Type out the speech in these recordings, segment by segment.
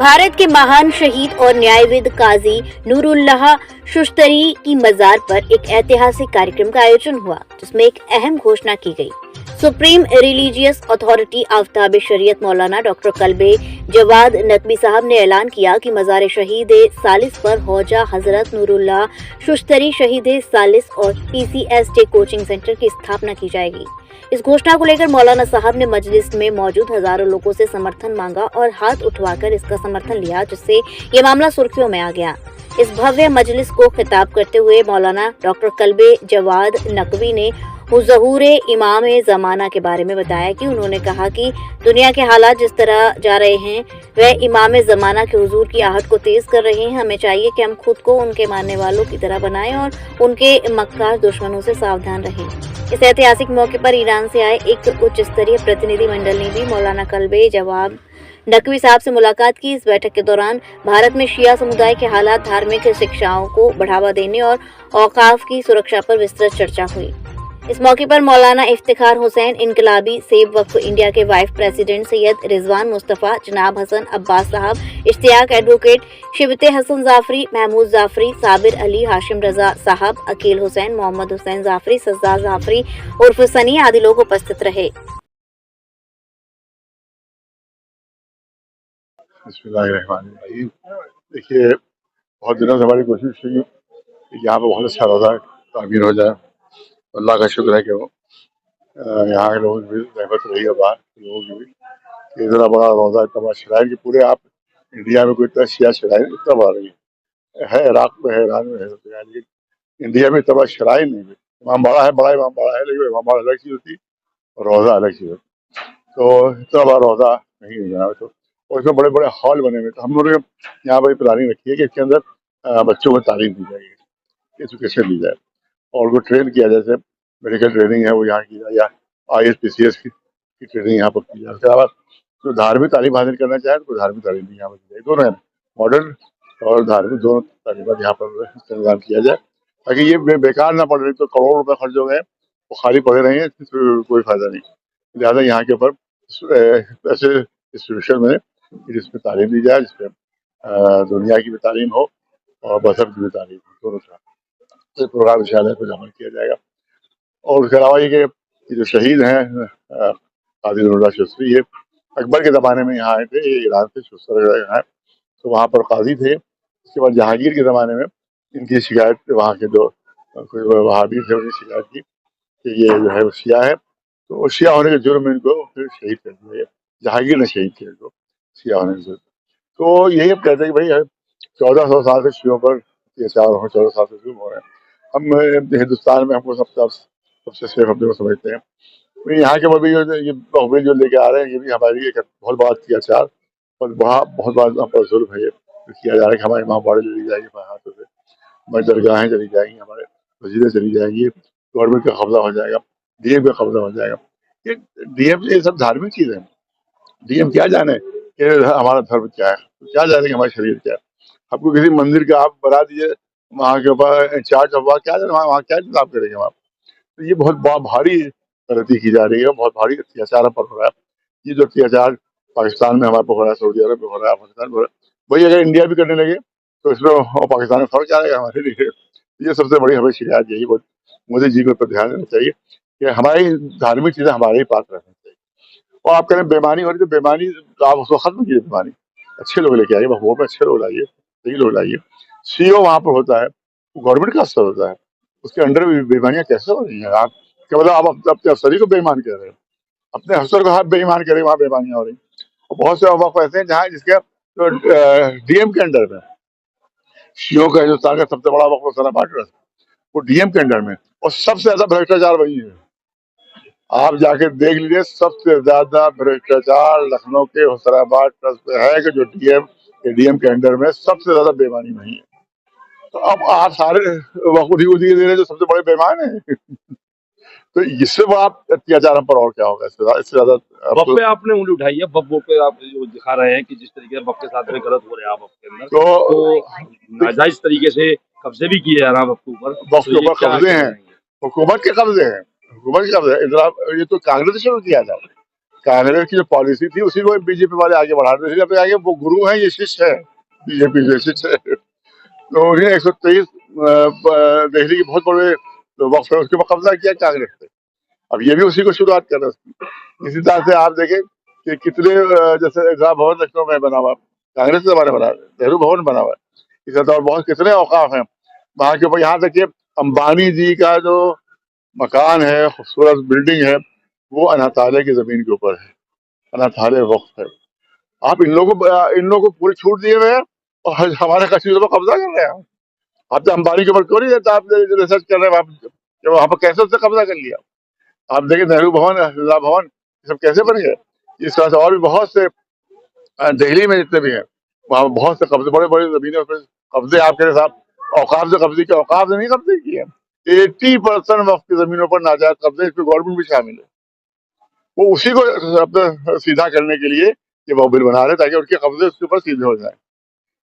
भारत के महान शहीद और न्यायविद काजी नूरुल्लाह शुश्तरी की मजार पर एक ऐतिहासिक कार्यक्रम का आयोजन हुआ, जिसमें एक अहम घोषणा की गई। सुप्रीम रिलीजियस अथॉरिटी आफ्ताब शरीयत मौलाना डॉक्टर कल्बे जवाद नकवी साहब ने ऐलान किया कि मजार शहीद सालिस पर हौजा हजरत नूरुल्लाह शुश्तरी शहीद सालिस और PCS डे कोचिंग सेंटर की स्थापना की जाएगी। इस घोषणा को लेकर मौलाना साहब ने मजलिस में मौजूद हजारों लोगों से समर्थन मांगा और हाथ उठवाकर इसका समर्थन लिया, जिससे ये मामला सुर्खियों में आ गया। इस भव्य मजलिस को खिताब करते हुए मौलाना डॉक्टर कल्बे जवाद नकवी ने हुज़ूर इमाम ज़माना के बारे में बताया कि उन्होंने कहा कि दुनिया के हालात जिस तरह जा रहे हैं वह इमाम ज़माना के हुजूर की आहट को तेज कर रहे हैं। हमें चाहिए कि हम खुद को उनके मानने वालों की तरह बनाएं और उनके मक्कार दुश्मनों से सावधान रहें। इस ऐतिहासिक मौके पर ईरान से आए एक उच्च स्तरीय प्रतिनिधि मंडल ने भी मौलाना कल्बे जवाद नकवी साहब से मुलाकात की। इस बैठक के दौरान भारत में शिया समुदाय के हालात, धार्मिक शिक्षाओं को बढ़ावा देने और औकाफ की सुरक्षा पर विस्तृत चर्चा हुई। इस मौके पर मौलाना इफ्तिखार हुसैन, इनकलाबी सेब वक्फ इंडिया के वाइस प्रेसिडेंट सैयद रिजवान मुस्तफ़ा, जनाब हसन अब्बास साहब, इश्तियाक एडवोकेट, शिबते हसन जाफरी, महमूद जाफरी, साबिर अली, हाशिम रजा साहब, अकील हुसैन, मोहम्मद हुसैन जाफरी, सज्जाद जाफरी उर्फ सनी आदि लोग उपस्थित रहे। बिस्मिल्लाहिर्रहमानिर्रहीम। देखिए, बहुत दिनों से हमारी कोशिश थी कि यहाँ पे बहुत अच्छा रोज़ा तामीर हो जाए। अल्लाह का शुक्र है कि वो यहाँ के लोगों की भी रहमत रही है, बाहर के लोगों की भी, कि इतना बड़ा रोज़ा, इतना बड़ा शराइन, कि पूरे आप इंडिया में कोई इतना शिया शराइन इतना बड़ा नहीं है। इराक में है, ईरान में है, लेकिन इंडिया में इतना बड़ा शराइन नहीं है। इमाम बड़ा है, बड़ा इमाम बड़ा है, लेकिन इमाम बड़ा अलग चीज़ होती है और रोज़ा अलग चीज़ होती है। तो इतना बड़ा रोज़ा नहीं है यहाँ पे। तो और इसमें बड़े बड़े हॉल बने हुए। तो हम लोगों ने यहाँ पर प्लानिंग रखी है कि इसके अंदर बच्चों को तालीम दी जाएगी, एजुकेशन दी जाए और उनको ट्रेन किया जाए। जैसे मेडिकल ट्रेनिंग है वो यहाँ की जाए, या IS PCS की ट्रेनिंग यहाँ पर की जाए। उसके अलावा जो धार्मिक तालीम हासिल करना चाहे तो धार्मिक तालीम भी यहाँ पर दी जाए। दोनों है, मॉडर्न और धार्मिक दोनों तालीम यहाँ पर इंतजाम किया जाए, ताकि ये बेकार ना पड़ रही। तो करोड़ों रुपए खर्च हो गए, वो खाली पड़े रहे हैं, कोई फायदा नहीं। लिहाजा यहाँ के ऊपर ऐसे इंस्टीट्यूशन में जिसमें तालीम दी जाए, जिसमें दुनिया की भी तालीम हो और मजहब की भी तालीम हो, दोनों तरह प्रोग्राम इंशाअल्लाह कुछ अमल किया जाएगा। और उसके अलावा ये कि जो शहीद हैं काजी नूरुल्लाह शुश्तरी, ये अकबर के ज़माने में यहाँ आए थे। ये ईरान से शुश्तर हैं, तो वहाँ पर काजी थे। उसके बाद जहांगीर के ज़माने में इनकी शिकायत, वहाँ के जो कोई वहाबी थे, उनकी शिकायत की कि ये जो है वो शिया है। तो शिया होने के जुर्म में इनको फिर शहीद कर दिया। जहांगीर ने शहीद किया इनको शिया होने के जुर्म। तो यही अब कहते हैं कि भाई 1400 साल से शियों पर अत्याचार हो, 14 साल से जुर्म हो रहे हैं। हम हिंदुस्तान में हमको सबसे सेफ अपने को समझते हैं। तो यहाँ के अभी ये तहवील जो लेके आ रहे हैं, ये भी हमारी एक बहुत बड़ा अत्याचार और बहुत बड़ा हम पर जुल्म है। ये किया जा रहा है कि हमारी माँ बाड़ी ले ली जाएगी हमारे हाथों से, हमारी दरगाहें चली जाएंगी, हमारे मस्जिदें चली जाएंगी, गवर्नमेंट का कब्जा हो जाएगा, DM का कब्जा हो जाएगा। ये DM, ये सब धार्मिक चीज़ है। DM क्या जाने कि हमारा धर्म क्या है, क्या जाने कि हमारा शरीर क्या है। आपको किसी मंदिर का आप बना दीजिए, वहाँ के ऊपर इंचार्ज ऑफ वहाँ क्या जाने, वहाँ क्या इंतजाम करेंगे वहाँ। तो ये बहुत भारी गलती की जा रही है, बहुत भारी अत्याचार हम पर हो रहा है। ये जो अत्याचार पाकिस्तान में हमारे पर हो रहा है, सऊदी अरब में हो रहा है, अफगानिस्तान में हो रहा है, वही अगर इंडिया भी करने लगे तो इसमें और पाकिस्तान में फर्क क्या रहेगा हमारे लिए। ये सबसे बड़ी हमें शिकायत यही, मोदी जी को इस पर ध्यान देना चाहिए कि हमारी धार्मिक चीज़ें हमारे ही पास रहनी चाहिए। और आप कहें बेईमानी हो रही, तो बेईमानी तो आप उसको खत्म कीजिए। बेईमानी अच्छे लोग लेके आइए, वो में अच्छे लोग लाइए, सही लोग लाइए। CEO वहाँ पर होता है, वो गवर्नमेंट का अफसर होता है, उसके अंडर भी बेईमानियां कैसे हो रही हैं। आप क्या मतलब आप अपने अफसर को बेईमान कह रहे हैं, अपने अफसर को आप बेईमान कह रहे हैं, वहाँ बेईमानियां हो रही। और बहुत से वक्त ऐसे हैं जहाँ जिसके DM के अंडर में, CEO का हिंदुस्तान का सबसे बड़ा वक्त सना ट्रस्ट, वो DM के अंडर में, और सबसे ज्यादा भ्रष्टाचार वही है। आप जाके देख लीजिए, सबसे ज्यादा भ्रष्टाचार लखनऊ के हुसैनाबाद ट्रस्ट में है, कि जो DM के अंडर में सबसे ज्यादा बेईमानी वही है। तो अब आप सारे वक्त उठी दे रहे हैं जो सबसे बड़े बेईमान है। तो इससे बड़ा अत्याचार हम पर और क्या होगा, इससे ज्यादा। वक्त पे आपने उंगली उठाई है, वक्त पे आप जो दिखा रहे हैं कि जिस तरीके से वक्त के साथ में गलत हो रहे हैं आप वक्त के अंदर, तो नाजायज तरीके से कब्जे भी किए जा रहा है वक्त के ऊपर। वक्त के ऊपर कब्जे हैं, हुकूमत के कब्जे हैं, हुकूमत के कब्जे। ये तो कांग्रेस ने शुरू किया था। कांग्रेस की जो पॉलिसी थी उसी को बीजेपी वाले आगे बढ़ा रहे थे, इसलिए आगे वो गुरु हैं, ये शिष्य है, बीजेपी के शिष्य है। तो उन्हें 123 दिल्ली के बहुत बड़े वक्त है उसके ऊपर कब्जा किया कांग्रेस ने। अब ये भी उसी को शुरुआत कर रहे हैं। इसी तरह से आप देखें कि कितने जैसे इंदिरा भवन लखनऊ में बना हुआ कांग्रेस के जमाने बना, नेहरू भवन बना हुआ है, इस तरह और बहुत कितने औकाफ हैं वहां के ऊपर। यहाँ तक कि अंबानी जी का जो मकान है, खूबसूरत बिल्डिंग है, वो अनाथालय की जमीन के ऊपर है, अनाथालय वक्त है। आप इन लोगों को पूरी छूट दिए हुए हैं और हमारे कश्मीर पर कब्जा कर रहे हैं। आप तो अंबानी के ऊपर क्यों नहीं देता, आप रिसर्च कर रहे हैं वहां पर कैसे उसने कब्जा कर लिया। आप देखिए नेहरू भवन, इंदिरा भवन, ये सब कैसे बन गए। इस तरह से और भी बहुत से दिल्ली में जितने भी हैं वहां बहुत से कब्जे, बड़े बड़े जमीनों पर कब्जे आपके साथ औकाफ से कब्जे किए, औकाफ से नहीं कब्जे किए। 80% वक्त की जमीनों पर नाजायज कब्जे, इसमें गवर्नमेंट भी शामिल है। वो उसी को अपने सीधा करने के लिए ये वो बिल बना रहे ताकि उनके कब्जे उसके ऊपर सीधे हो जाए।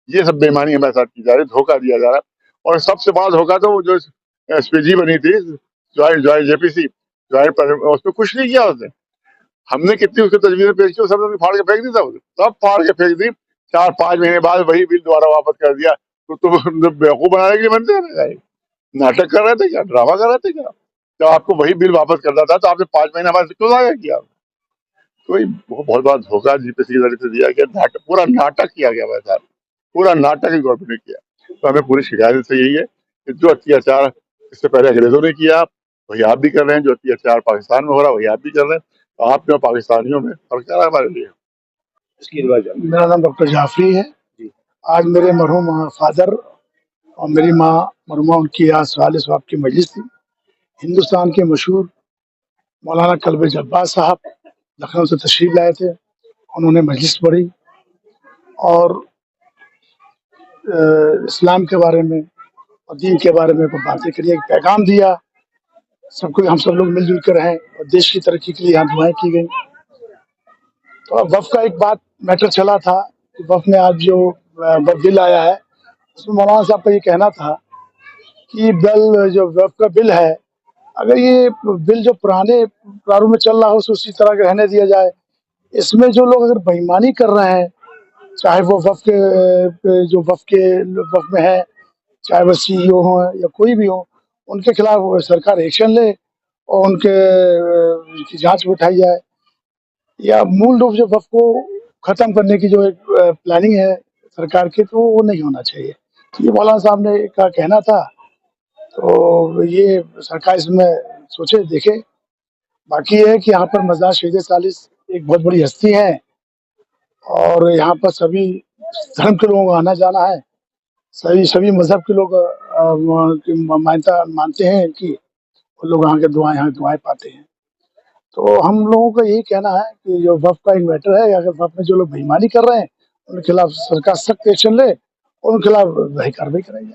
ये सब बेईमानी हमारे साथ की जा रही है, धोखा दिया जा रहा है। और सबसे बड़ा धोखा तो वो जो एसपीजी बनी थी, ज्वाइंट जेपीसी, उसमें कुछ नहीं किया उसने। हमने कितनी उसकी तजवीजें पेश की, सबने फाड़ के फेंक दी, सब फाड़ के फेंक दी। 4-5 महीने बाद वही बिल दोबारा वापस कर दिया। तो तुम बेवकूफ बनाने के लिए बनते हैं, नाटक कर रहे थे क्या, ड्रामा कर रहे थे क्या। जब आपको वही बिल वापस करना था तो आपने 5 महीने बाद क्यों जाया किया। तो ये बहुत बड़ा धोखा जीपीसी के जरिए से दिया गया, नाटक, पूरा नाटक किया गया हमारे साथ, पूरा नाटक ही गवर्नमेंट ने किया। तो हमें पूरी शिकायत से यही है कि जो अत्याचार इससे पहले अंग्रेजों ने किया वही आप भी कर रहे हैं, जो अत्याचार पाकिस्तान में हो रहा है वही आप भी कर रहे हैं। तो आप में और पाकिस्तानियों में फर्क क्या है हमारे लिए। मेरा नाम डॉक्टर जाफरी है। आज मेरे मरहूम फादर और मेरी माँ मरहुमा, उनकी आज सवाल सवाब की मजलिस थी। हिंदुस्तान के मशहूर मौलाना कल्बे जब्बार साहब लखनऊ से तशरीफ लाए थे। उन्होंने मजलिस पढ़ी और इस्लाम के बारे में और दीन के बारे में बातें करी, एक पैगाम दिया सबको, हम सब लोग मिलजुल कर रहें और देश की तरक्की के लिए यहाँ दुआएं की गई। तो अब वफ़ का एक बात मैटर चला था कि वफ़ में आज जो बिल आया है उसमें मौलाना साहब का ये कहना था कि बिल जो वफ़ का बिल है, अगर ये बिल जो पुराने प्रारूप में चल रहा हो उसी तरह का रहने दिया जाए। इसमें जो लोग अगर बेईमानी कर रहे हैं, चाहे वो वफ़ में है, चाहे वो CEO हो या कोई भी हो, उनके खिलाफ सरकार एक्शन ले और उनकी जांच उठाई जाए। या मूल रूप से वफ़ को ख़त्म करने की जो एक प्लानिंग है सरकार की, तो वो नहीं होना चाहिए। ये मौलाना साहब ने का कहना था, तो ये सरकार इसमें सोचे देखे। बाकी ये है कि यहाँ पर मज़ार शहीद सालिस एक बहुत बड़ी हस्ती है और यहाँ पर सभी धर्म के लोगों का आना जाना है। सभी मज़हब के लोग मान्यता मानते हैं कि वो लोग यहाँ दुआएं पाते हैं। तो हम लोगों का यही कहना है कि जो वफ़ का एक मैटर है, अगर वफ़ में जो लोग बेईमानी कर रहे हैं उनके खिलाफ सरकार सख्त एक्शन ले और उनके खिलाफ वही कार्रवाई कराई जाए।